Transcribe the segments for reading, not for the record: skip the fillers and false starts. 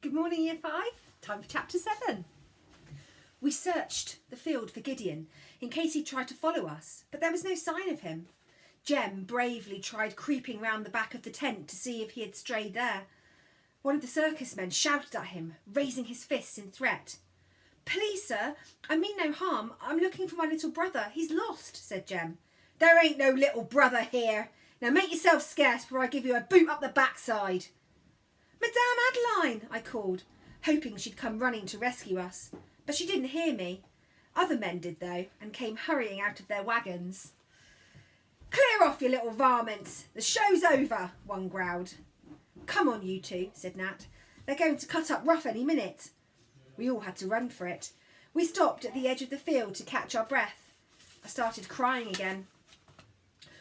Good morning, Year 5. Time for Chapter 7. We searched the field for Gideon in case he tried to follow us, but there was no sign of him. Jem bravely tried creeping round the back of the tent to see if he had strayed there. One of the circus men shouted at him, raising his fists in threat. "Please, sir, I mean no harm. I'm looking for my little brother. He's lost," said Jem. "There ain't no little brother here. Now make yourself scarce before I give you a boot up the backside." "Madame Adeline," I called, hoping she'd come running to rescue us. But she didn't hear me. Other men did, though, and came hurrying out of their wagons. "Clear off, you little varmints. The show's over," one growled. "Come on, you two," said Nat. "They're going to cut up rough any minute." We all had to run for it. We stopped at the edge of the field to catch our breath. I started crying again.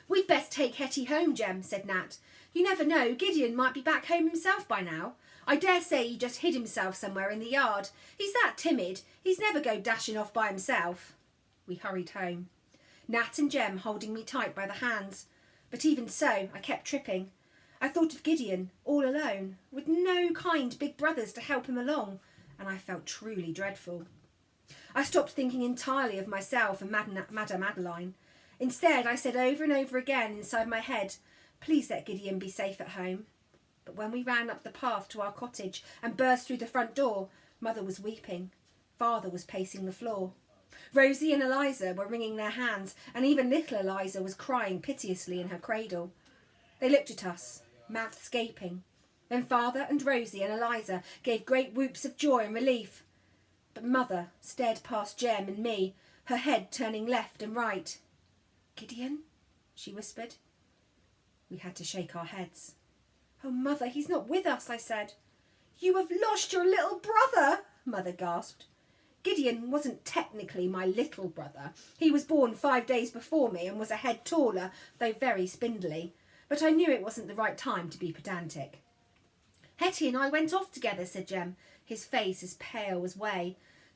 "We'd best take Hetty home, Jem," said Nat. "You never know, Gideon might be back home himself by now. I dare say he just hid himself somewhere in the yard. He's that timid, he's never go dashing off by himself." We hurried home, Nat and Jem holding me tight by the hands. But even so, I kept tripping. I thought of Gideon, all alone, with no kind big brothers to help him along, and I felt truly dreadful. I stopped thinking entirely of myself and Madame Adeline. Instead, I said over and over again inside my head, "Please let Gideon be safe at home." But when we ran up the path to our cottage and burst through the front door, Mother was weeping. Father was pacing the floor. Rosie and Eliza were wringing their hands, and even little Eliza was crying piteously in her cradle. They looked at us, mouths gaping. Then Father and Rosie and Eliza gave great whoops of joy and relief. But Mother stared past Jem and me, her head turning left and right. "Gideon?" she whispered. We had to shake our heads. "Oh, Mother, he's not with us," I said. "You have lost your little brother," Mother gasped. Gideon wasn't technically my little brother. He was born 5 days before me and was a head taller, though very spindly. But I knew it wasn't the right time to be pedantic. "Hetty and I went off together," said Jem, his face as pale as whey.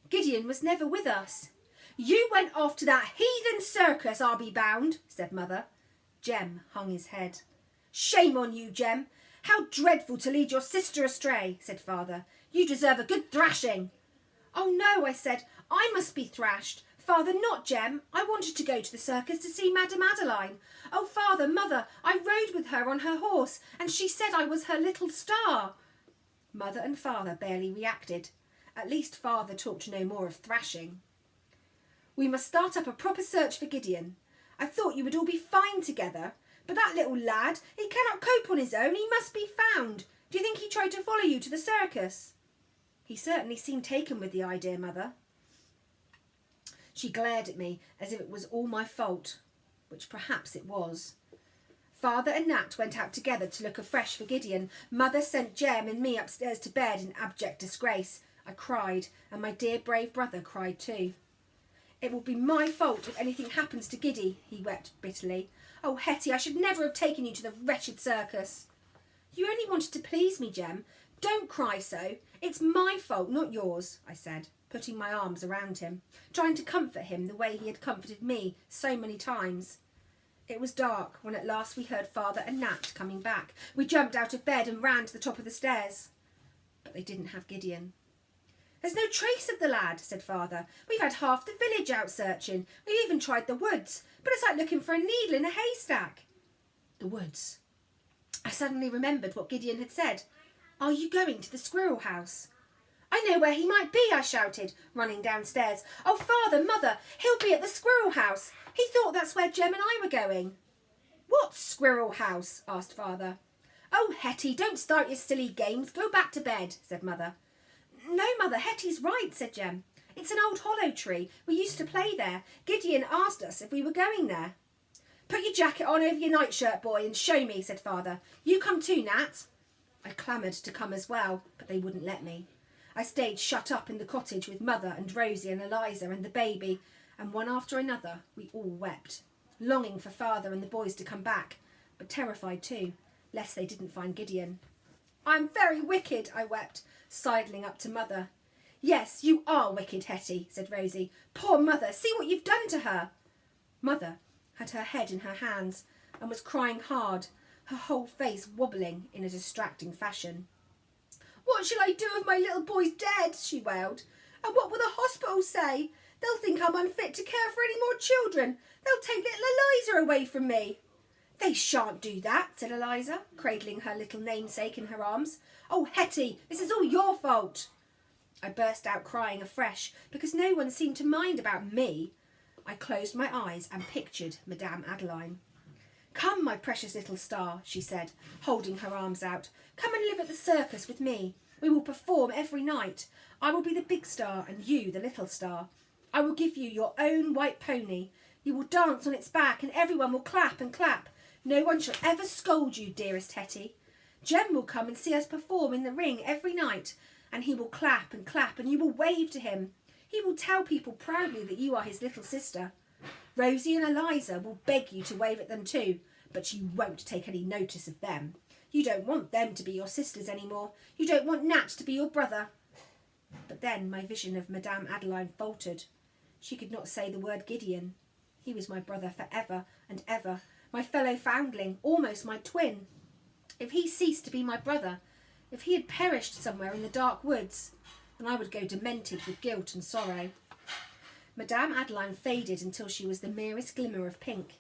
"Gideon was never with us." "You went off to that heathen circus, I'll be bound," said Mother. Jem hung his head. "Shame on you, Jem. How dreadful to lead your sister astray," said Father. "You deserve a good thrashing." "Oh no," I said. "I must be thrashed. Father, not Jem. I wanted to go to the circus to see Madame Adeline. Oh, Father, Mother, I rode with her on her horse, and she said I was her little star." Mother and Father barely reacted. At least Father talked no more of thrashing. "We must start up a proper search for Gideon. I thought you would all be fine together. But that little lad, he cannot cope on his own. He must be found. Do you think he tried to follow you to the circus?" "He certainly seemed taken with the idea, Mother." She glared at me as if it was all my fault, which perhaps it was. Father and Nat went out together to look afresh for Gideon. Mother sent Jem and me upstairs to bed in abject disgrace. I cried, and my dear brave brother cried too. "It will be my fault if anything happens to Giddy," he wept bitterly. "Oh, Hetty, I should never have taken you to the wretched circus." "You only wanted to please me, Jem. Don't cry so. It's my fault, not yours," I said, putting my arms around him, trying to comfort him the way he had comforted me so many times. It was dark when at last we heard Father and Nat coming back. We jumped out of bed and ran to the top of the stairs. But they didn't have Gideon. "There's no trace of the lad," said Father. "We've had half the village out searching. We've even tried the woods, but it's like looking for a needle in a haystack." The woods. I suddenly remembered what Gideon had said. "Are you going to the squirrel house?" "I know where he might be," I shouted, running downstairs. "Oh, Father, Mother, he'll be at the squirrel house. He thought that's where Jem and I were going." "What squirrel house?" asked Father. "Oh, Hetty, don't start your silly games. Go back to bed," said Mother. "No, Mother, Hetty's right," said Jem. "It's an old hollow tree. We used to play there. Gideon asked us if we were going there." "Put your jacket on over your nightshirt, boy, and show me," said Father. "You come too, Nat." I clamoured to come as well, but they wouldn't let me. I stayed shut up in the cottage with Mother and Rosie and Eliza and the baby, and one after another we all wept, longing for Father and the boys to come back, but terrified too, lest they didn't find Gideon. "I'm very wicked," I wept, sidling up to Mother. "Yes, you are wicked, Hetty," said Rosie. "Poor Mother, see what you've done to her." Mother had her head in her hands and was crying hard, her whole face wobbling in a distracting fashion. What shall I do if my little boy's dead? She wailed. And what will the hospital say? They'll think I'm unfit to care for any more children. They'll take little Eliza away from me. They shan't do that, said Eliza, cradling her little namesake in her arms. Oh, Hetty, this is all your fault. I burst out crying afresh because no one seemed to mind about me. I closed my eyes and pictured Madame Adeline. Come, my precious little star, she said, holding her arms out. Come and live at the circus with me. We will perform every night. I will be the big star and you the little star. I will give you your own white pony. You will dance on its back and everyone will clap and clap. No one shall ever scold you, dearest Hetty. Jem will come and see us perform in the ring every night, and he will clap and you will wave to him. He will tell people proudly that you are his little sister. Rosie and Eliza will beg you to wave at them too, but you won't take any notice of them. You don't want them to be your sisters anymore. You don't want Nat to be your brother. But then my vision of Madame Adeline faltered. She could not say the word Gideon. He was my brother for ever and ever, my fellow foundling, almost my twin. If he ceased to be my brother, if he had perished somewhere in the dark woods, then I would go demented with guilt and sorrow. Madame Adeline faded until she was the merest glimmer of pink.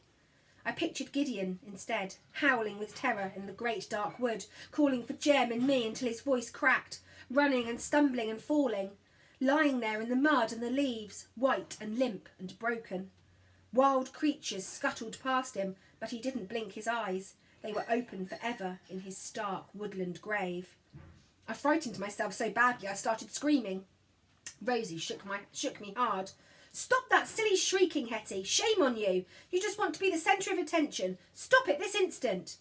I pictured Gideon instead, howling with terror in the great dark wood, calling for Jem and me until his voice cracked, running and stumbling and falling, lying there in the mud and the leaves, white and limp and broken. Wild creatures scuttled past him, but he didn't blink his eyes. They were open forever in his stark woodland grave. I frightened myself so badly I started screaming. Rosie shook me hard. Stop that silly shrieking, Hetty. Shame on you. You just want to be the centre of attention. Stop it this instant.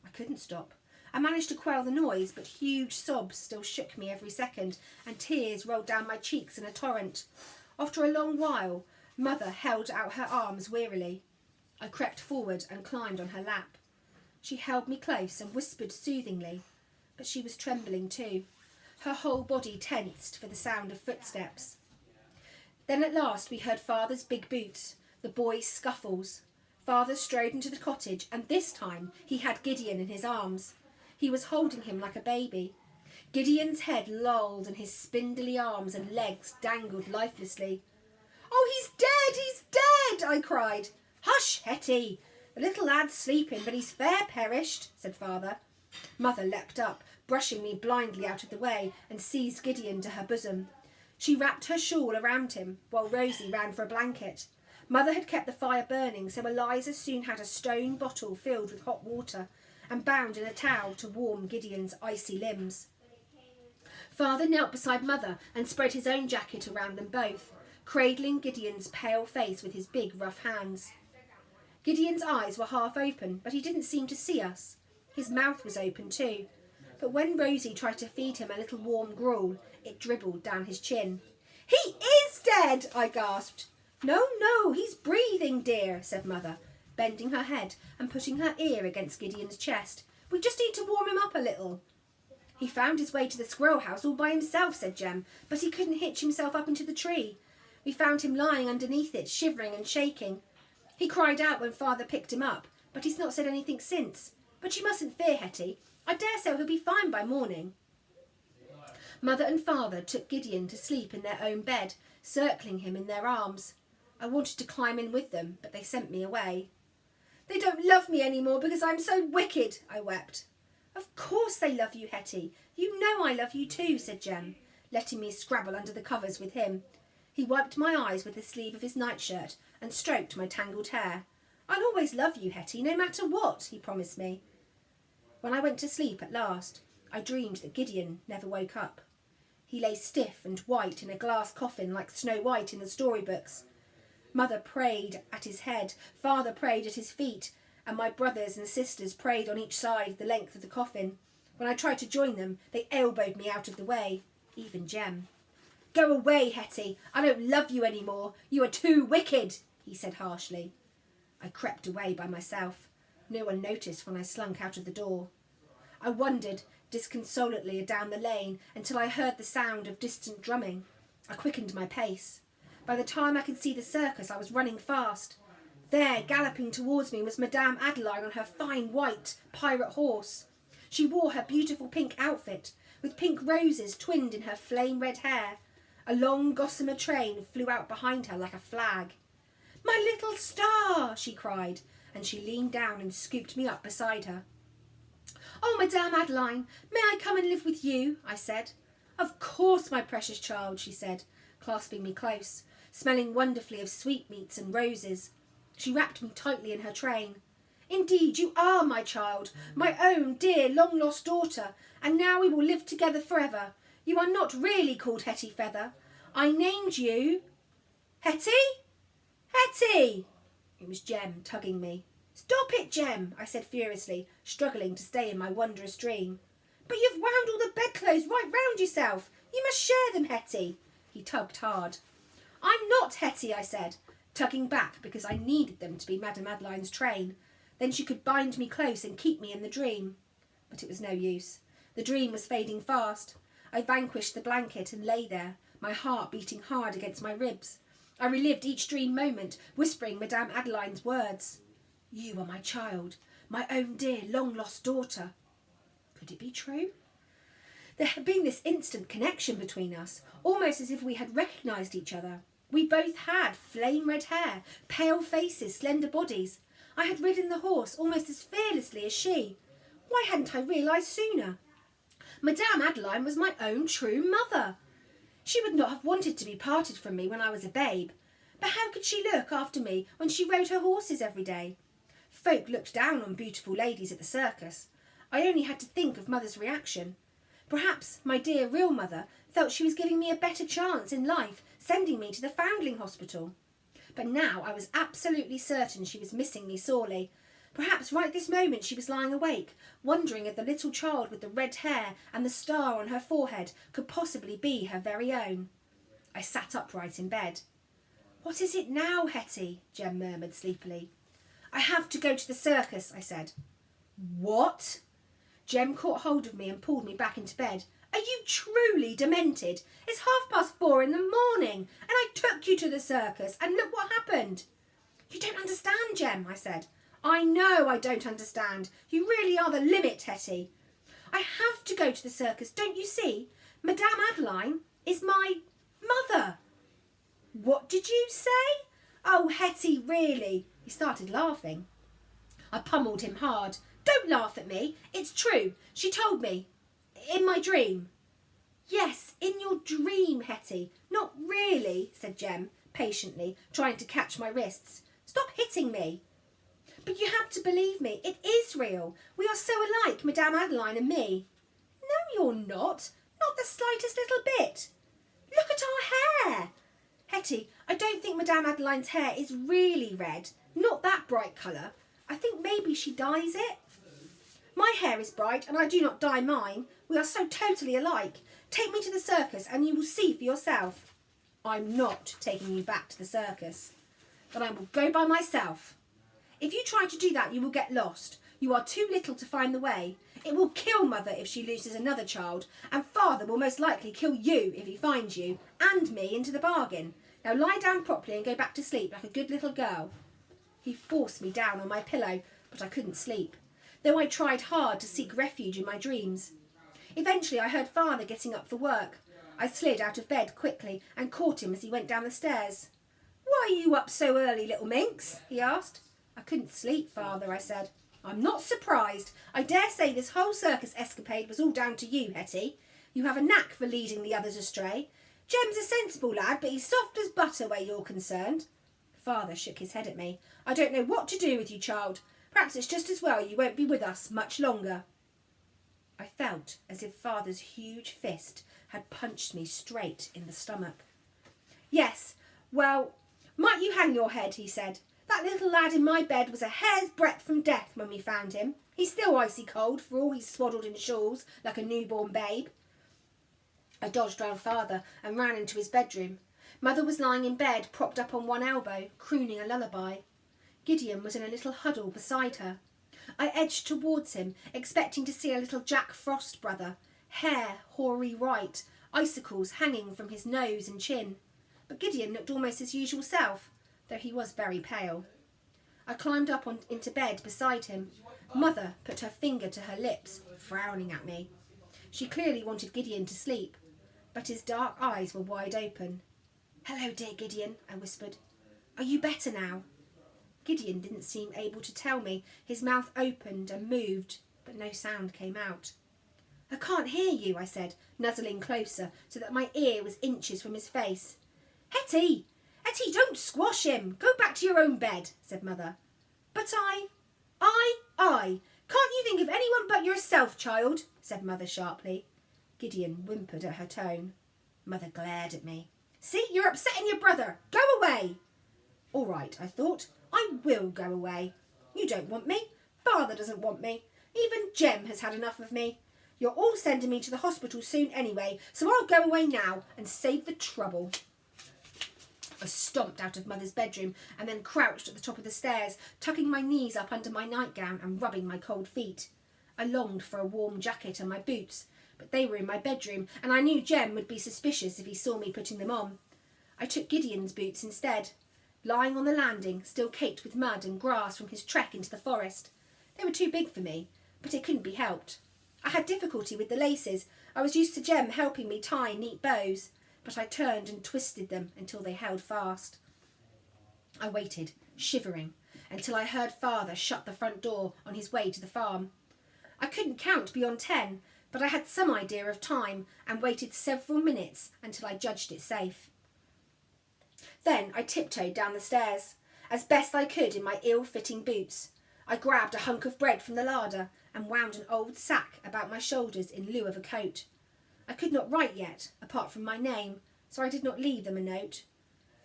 I couldn't stop. I managed to quell the noise, but huge sobs still shook me every second, and tears rolled down my cheeks in a torrent. After a long while, Mother held out her arms wearily. I crept forward and climbed on her lap. She held me close and whispered soothingly, but she was trembling too. Her whole body tensed for the sound of footsteps. Then at last we heard Father's big boots, the boys' scuffles. Father strode into the cottage, and this time he had Gideon in his arms. He was holding him like a baby. Gideon's head lolled and his spindly arms and legs dangled lifelessly. "Oh, he's dead! He's dead!" I cried. "Hush, Hetty! The little lad's sleeping, but he's fair perished," said Father. Mother leapt up, brushing me blindly out of the way, and seized Gideon to her bosom. She wrapped her shawl around him, while Rosie ran for a blanket. Mother had kept the fire burning, so Eliza soon had a stone bottle filled with hot water and bound in a towel to warm Gideon's icy limbs. Father knelt beside Mother and spread his own jacket around them both, cradling Gideon's pale face with his big rough hands. Gideon's eyes were half open, but he didn't seem to see us. His mouth was open too, but when Rosie tried to feed him a little warm gruel, it dribbled down his chin. "He is dead!" I gasped. No, he's breathing, dear," said Mother, bending her head and putting her ear against Gideon's chest. "We just need to warm him up a little." "He found his way to the squirrel house all by himself," said Jem, "but he couldn't hitch himself up into the tree. We found him lying underneath it, shivering and shaking. He cried out when Father picked him up, but he's not said anything since. But you mustn't fear, Hetty. I dare say he'll be fine by morning." Mother and Father took Gideon to sleep in their own bed, circling him in their arms. I wanted to climb in with them, but they sent me away. "They don't love me any more because I'm so wicked," I wept. "Of course they love you, Hetty. You know I love you too," said Jem, letting me scrabble under the covers with him. He wiped my eyes with the sleeve of his nightshirt and stroked my tangled hair. "I'll always love you, Hetty, no matter what," he promised me. When I went to sleep at last, I dreamed that Gideon never woke up. He lay stiff and white in a glass coffin like Snow White in the storybooks. Mother prayed at his head, Father prayed at his feet, and my brothers and sisters prayed on each side the length of the coffin. When I tried to join them, they elbowed me out of the way, even Jem. "Go away, Hetty. I don't love you any more. You are too wicked," he said harshly. I crept away by myself. No one noticed when I slunk out of the door. I wandered disconsolately down the lane until I heard the sound of distant drumming. I quickened my pace. By the time I could see the circus, I was running fast. There, galloping towards me, was Madame Adeline on her fine white pirate horse. She wore her beautiful pink outfit, with pink roses twinned in her flame-red hair. A long gossamer train flew out behind her like a flag. "My little star!" she cried, and she leaned down and scooped me up beside her. "Oh, Madame Adeline, may I come and live with you?" I said. "Of course, my precious child," she said, clasping me close, smelling wonderfully of sweetmeats and roses. She wrapped me tightly in her train. "Indeed, you are my child, my own dear long-lost daughter, and now we will live together forever. You are not really called Hetty Feather. I named you—" "Hetty? Hetty!" It was Jem tugging me. "Stop it, Jem," I said furiously, struggling to stay in my wondrous dream. "But you've wound all the bedclothes right round yourself. You must share them, Hetty." He tugged hard. "I'm not Hetty," I said, tugging back because I needed them to be Madame Adeline's train. Then she could bind me close and keep me in the dream. But it was no use. The dream was fading fast. I vanquished the blanket and lay there, my heart beating hard against my ribs. I relived each dream moment, whispering Madame Adeline's words. "You are my child, my own dear long-lost daughter." Could it be true? There had been this instant connection between us, almost as if we had recognised each other. We both had flame-red hair, pale faces, slender bodies. I had ridden the horse almost as fearlessly as she. Why hadn't I realised sooner? Madame Adeline was my own true mother. She would not have wanted to be parted from me when I was a babe, but how could she look after me when she rode her horses every day? Folk looked down on beautiful ladies at the circus. I only had to think of Mother's reaction. Perhaps my dear real mother felt she was giving me a better chance in life, sending me to the foundling hospital. But now I was absolutely certain she was missing me sorely. Perhaps right this moment she was lying awake, wondering if the little child with the red hair and the star on her forehead could possibly be her very own. I sat upright in bed. "What is it now, Hetty?" Jem murmured sleepily. "I have to go to the circus," I said. "What?" Jem caught hold of me and pulled me back into bed. "Are you truly demented? It's 4:30 in the morning, and I took you to the circus, and look what happened." "You don't understand, Jem," I said. "I know I don't understand. You really are the limit, Hetty. I have to go to the circus, don't you see? Madame Adeline is my mother." "What did you say?" "Oh, Hetty, really." He started laughing. I pummelled him hard. "Don't laugh at me. It's true. She told me. In my dream." "Yes, in your dream, Hetty. Not really," said Jem, patiently, trying to catch my wrists. "Stop hitting me." "But you have to believe me. It is real. We are so alike, Madame Adeline and me." "No, you're not. Not the slightest little bit. Look at our hair." "Hetty, I don't think Madame Adeline's hair is really red. Not that bright colour. I think maybe she dyes it." "My hair is bright and I do not dye mine. We are so totally alike. Take me to the circus and you will see for yourself." "I'm not taking you back to the circus. But I will go by myself." "If you try to do that, you will get lost. You are too little to find the way. It will kill Mother if she loses another child, and Father will most likely kill you if he finds you, and me into the bargain. Now lie down properly and go back to sleep like a good little girl." He forced me down on my pillow, but I couldn't sleep, though I tried hard to seek refuge in my dreams. Eventually I heard Father getting up for work. I slid out of bed quickly and caught him as he went down the stairs. "Why are you up so early, little minx?" he asked. "I couldn't sleep, Father," I said. "I'm not surprised. I dare say this whole circus escapade was all down to you, Hetty. You have a knack for leading the others astray. Jem's a sensible lad, but he's soft as butter where you're concerned." Father shook his head at me. "I don't know what to do with you, child. Perhaps it's just as well you won't be with us much longer." I felt as if Father's huge fist had punched me straight in the stomach. "Yes, well, might you hang your head," he said. "That little lad in my bed was a hair's breadth from death when we found him. He's still icy cold for all he's swaddled in shawls like a newborn babe." I dodged round Father and ran into his bedroom. Mother was lying in bed, propped up on one elbow, crooning a lullaby. Gideon was in a little huddle beside her. I edged towards him, expecting to see a little Jack Frost brother, hair hoary white, icicles hanging from his nose and chin. But Gideon looked almost his usual self, though he was very pale. I climbed up into bed beside him. Mother put her finger to her lips, frowning at me. She clearly wanted Gideon to sleep, but his dark eyes were wide open. "Hello, dear Gideon," I whispered. "Are you better now?" Gideon didn't seem able to tell me. His mouth opened and moved, but no sound came out. "I can't hear you," I said, nuzzling closer so that my ear was inches from his face. "Hetty! Hetty, don't squash him! Go back to your own bed," said Mother. "But I! Can't you think of anyone but yourself, child?" said Mother sharply. Gideon whimpered at her tone. Mother glared at me. "See, you're upsetting your brother. Go away." "All right," I thought. "I will go away. You don't want me. Father doesn't want me. Even Jem has had enough of me. You're all sending me to the hospital soon anyway, so I'll go away now and save the trouble." I stomped out of Mother's bedroom and then crouched at the top of the stairs, tucking my knees up under my nightgown and rubbing my cold feet. I longed for a warm jacket and my boots, but they were in my bedroom, and I knew Jem would be suspicious if he saw me putting them on. I took Gideon's boots instead, lying on the landing, still caked with mud and grass from his trek into the forest. They were too big for me, but it couldn't be helped. I had difficulty with the laces. I was used to Jem helping me tie neat bows, but I turned and twisted them until they held fast. I waited, shivering, until I heard Father shut the front door on his way to the farm. I couldn't count beyond 10, but I had some idea of time and waited several minutes until I judged it safe. Then I tiptoed down the stairs, as best I could in my ill-fitting boots. I grabbed a hunk of bread from the larder and wound an old sack about my shoulders in lieu of a coat. I could not write yet, apart from my name, so I did not leave them a note.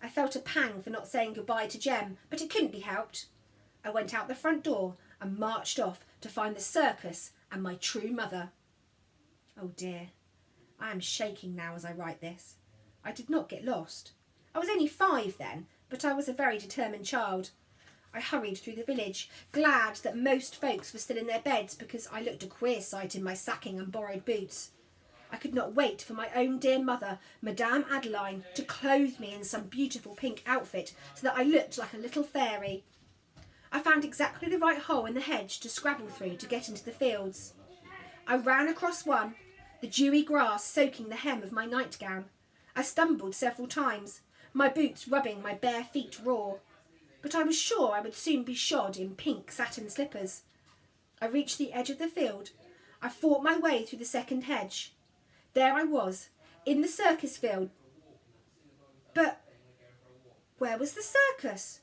I felt a pang for not saying goodbye to Jem, but it couldn't be helped. I went out the front door and marched off to find the circus and my true mother. Oh dear, I am shaking now as I write this. I did not get lost. I was only 5 then, but I was a very determined child. I hurried through the village, glad that most folks were still in their beds because I looked a queer sight in my sacking and borrowed boots. I could not wait for my own dear mother, Madame Adeline, to clothe me in some beautiful pink outfit so that I looked like a little fairy. I found exactly the right hole in the hedge to scrabble through to get into the fields. I ran across one, the dewy grass soaking the hem of my nightgown. I stumbled several times, my boots rubbing my bare feet raw, but I was sure I would soon be shod in pink satin slippers. I reached the edge of the field. I fought my way through the second hedge. There I was, in the circus field. But where was the circus?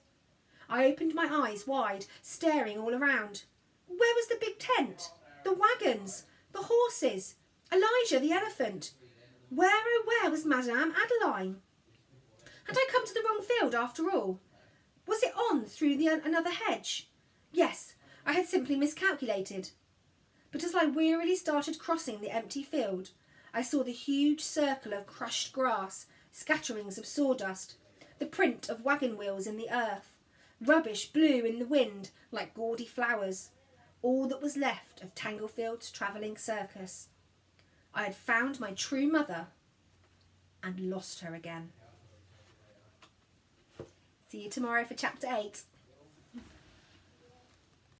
I opened my eyes wide, staring all around. Where was the big tent? The wagons? The horses? Elijah the elephant? Where, oh where was Madame Adeline? Had I come to the wrong field after all? Was it on through another hedge? Yes, I had simply miscalculated. But as I wearily started crossing the empty field, I saw the huge circle of crushed grass, scatterings of sawdust, the print of wagon wheels in the earth. Rubbish blew in the wind like gaudy flowers, all that was left of Tanglefield's travelling circus. I had found my true mother and lost her again. See you tomorrow for chapter 8.